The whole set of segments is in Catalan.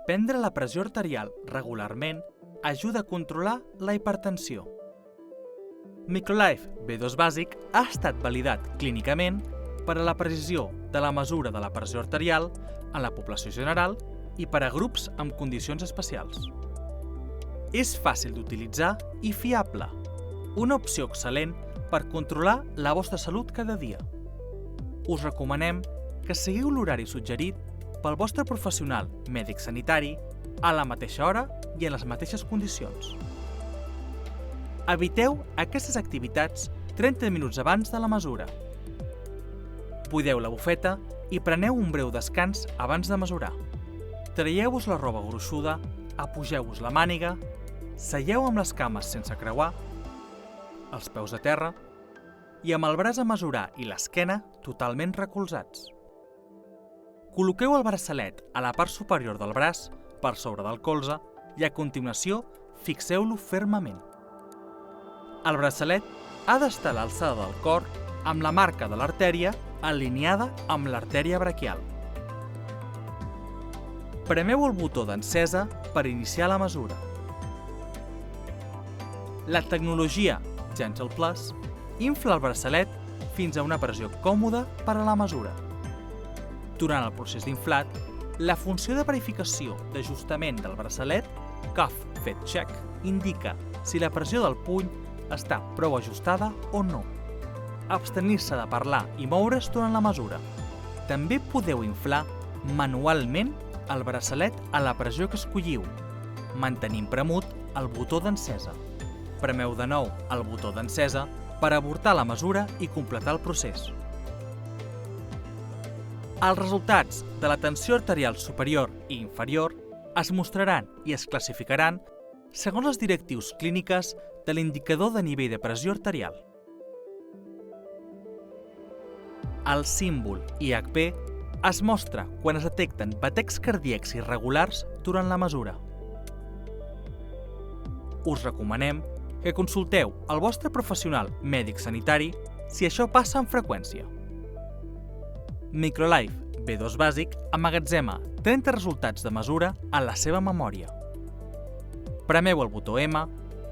Prendre la pressió arterial regularment ajuda a controlar la hipertensió. Microlife B2 bàsic ha estat validat clínicament per a la precisió de la mesura de la pressió arterial en la població general i per a grups amb condicions especials. És fàcil d'utilitzar i fiable, una opció excel·lent per controlar la vostra salut cada dia. Us recomanem que seguiu l'horari suggerit pel vostre professional mèdic sanitari a la mateixa hora i en les mateixes condicions. Eviteu aquestes activitats 30 minuts abans de la mesura. Buideu la bufeta i preneu un breu descans abans de mesurar. Traieu-vos la roba gruixuda, apugeu-vos la màniga, seieu amb les cames sense creuar, els peus a terra i amb el braç a mesurar i l'esquena totalment recolzats. Col·loqueu el braçalet a la part superior del braç per sobre del colze i a continuació fixeu-lo fermament. El braçalet ha d'estar a l'alçada del cor amb la marca de l'artèria alineada amb l'artèria braquial. Premeu el botó d'encesa per iniciar la mesura. La tecnologia Gentle Plus infla el braçalet fins a una pressió còmoda per a la mesura. Durant el procés d'inflat, la funció de verificació d'ajustament del braçalet, Cuff Fit Check, indica si la pressió del puny està prou ajustada o no. Abstenir-se de parlar i moure's durant la mesura. També podeu inflar manualment el braçalet a la pressió que escolliu, mantenint premut el botó d'encesa. Premeu de nou el botó d'encesa per avortar la mesura i completar el procés. Els resultats de la tensió arterial superior i inferior es mostraran i es classificaran segons les directrius clíniques de l'indicador de nivell de pressió arterial. El símbol IHP es mostra quan es detecten batecs cardíacs irregulars durant la mesura. Us recomanem que consulteu el vostre professional mèdic sanitari si això passa amb freqüència. Microlife B2 bàsic emmagatzema 30 resultats de mesura en la seva memòria. Premeu el botó M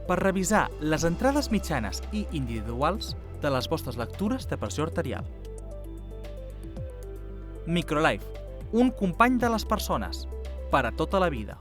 per revisar les entrades mitjanes i individuals de les vostres lectures de pressió arterial. Microlife, un company de les persones, per a tota la vida.